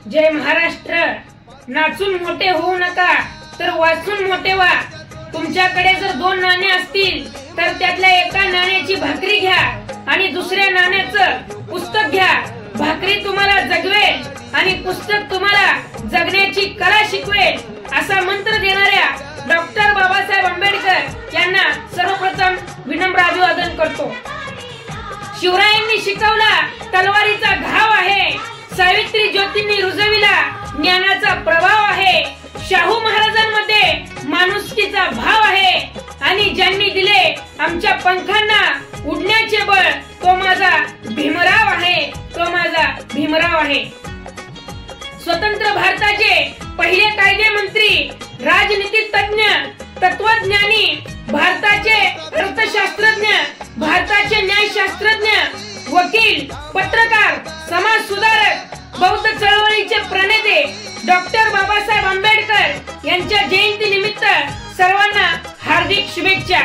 जय महाराष्ट्र। नाचून मोठे होऊ नका तर वाचून मोठे व्हा। तुमच्याकडे जर दोन नाणे असतील तर त्यातल्या एका नाण्याची भाकरी घ्या आणि दुसऱ्या नाण्याचं पुस्तक घ्या। भाकरी तुम्हाला जगवेल आणि पुस्तक तुम्हाला जगण्याची कला शिकवेल असा मंत्र देणाऱ्या डॉक्टर बाबासाहेब आंबेडकर यांना सर्वप्रथम विनम्र अभिवादन करतो। शिवरायांनी शिकवला तलवारीचा घाव आहे, सावित्री ज्योतींनी रुजविला ज्ञानाचा प्रभाव आहे, शाहू महाराजांमध्ये माणुसकीचा भाव आहे आणि ज्यांनी दिले आमच्या पंखांना उडण्याचे बळ तो माझा भीमराव आहे, तो माझा भीमराव आहे। स्वतंत्र भारताचे पहिले कायदे मंत्री, राजनीती तज्ञ, तत्वज्ञानी, भारताचे अर्थशास्त्रज्ञ, भारताचे न्यायशास्त्रज्ञ, वकील, पत्रकार, समाज सुधारक, बौद्ध चळवळीचे प्रणेते डॉक्टर बाबासाहेब आंबेडकर यांच्या जयंती निमित्त सर्वांना हार्दिक शुभेच्छा।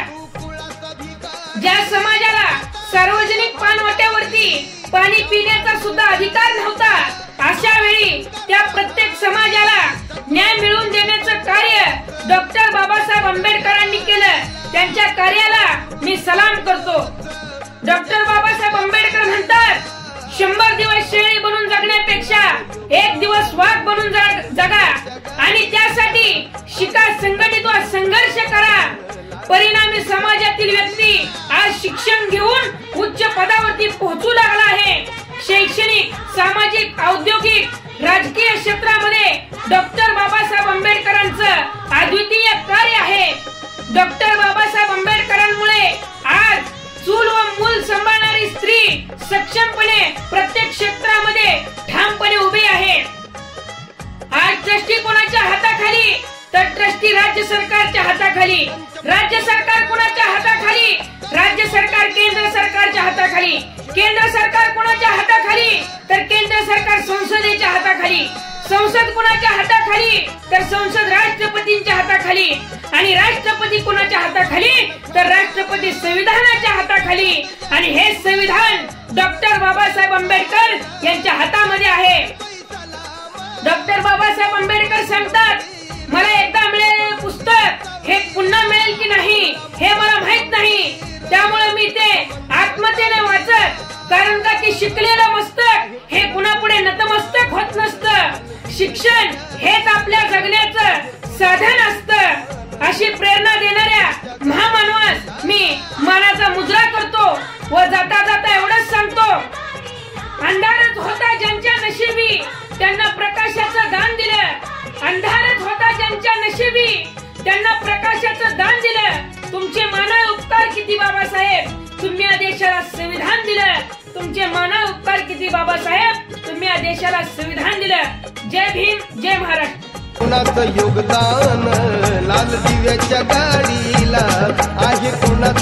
ज्या समाजाला सार्वजनिक पाणवट्यावरती पाणी पिण्याचा सुद्धा अधिकार नव्हता, अशा वेळी त्या प्रत्येक समाजाला न्याय मिळवून देण्याचं कार्य डॉक्टर बाबासाहेब आंबेडकरांनी केलं। त्यांच्या कार्याला मी सलाम करतो। डॉक्टर बाबासाहेब आंबेडकर म्हणतात, 100 दिवस शेळी बनून जगण्यापेक्षा 1 दिवस वाघ बनून जगा आणि त्यासाठी शिका, संघटित व संघर्ष करा। परिणामी समाजातील व्यक्ती आज शिक्षण घेऊन उच्च पदावरती पोहोचू लागला आहे। शैक्षणिक, सामाजिक, औद्योगिक, राजकीय क्षेत्रामध्ये डॉक्टर बाबासाहेब आंबेडकरांचं अद्वितीय कार्य आहे। डॉक्टर बाबासाहेब आंबेडकरांमुळे आज चूल व मूल सांभाळणारी स्त्री सक्षमपणे प्रत्येक क्षेत्रामध्ये ठामपणे उभी आहे। आज ट्रस्टी कोणाच्या हाताखाली तर ट्रस्टी राज्य सरकारच्या हाताखाली, राज्य सरकार कोणाच्या हाताखाली, राज्य सरकार केंद्र सरकारच्या हाताखाली, केंद्र सरकार कोणाच्या हाताखाली तर केंद्र सरकार संसदेच्या हाताखाली, संसद कोणाच्या हाताखाली तर संसद राष्ट्रपतींच्या हाताखाली आणि राष्ट्रपती कोणाच्या हाताखाली तर राष्ट्रपती संविधानाच्या हाताखाली आणि हे संविधान डॉक्टर बाबासाहेब आंबेडकर यांच्या हातामध्ये आहे। डॉक्टर बाबासाहेब आंबेडकर सांगतात, मला एकदा मिळालेले पुस्तक हे पुन्हा मिळेल की नाही हे मला माहित नाही, त्यामुळे मी ते आत्मतेने वाचत, कारण का की शिकलेलं मस्तक हे पुन्हा पुढे नतमस्तक होत नसतं। शिक्षण हेच आपल्या जगण्याचं साधन असतं। अशी प्रेरणा देणाऱ्या महामानवास मी मानाचा मुजरा करतो व जाता जाता एवढंच सांगतो, अंधारच होता ज्यांच्या नशिबी त्यांना प्रकाशाचं दान दिलं, अंधारच होता ज्यांच्या नशिबी त्यांना प्रकाशाचं दान दिलं। तुमचे मानव उपकार किती बाबासाहेब, तुम्ही या देशाला संविधान दिलं। तुमचे मानव उपकार किती बाबासाहेब, तुम्ही या देशाला संविधान दिलं। जय भीम, जय महाराष्ट्र। कुणाचं योगदान लाल दिव्याच्या गाडीला आहे, कुणाचं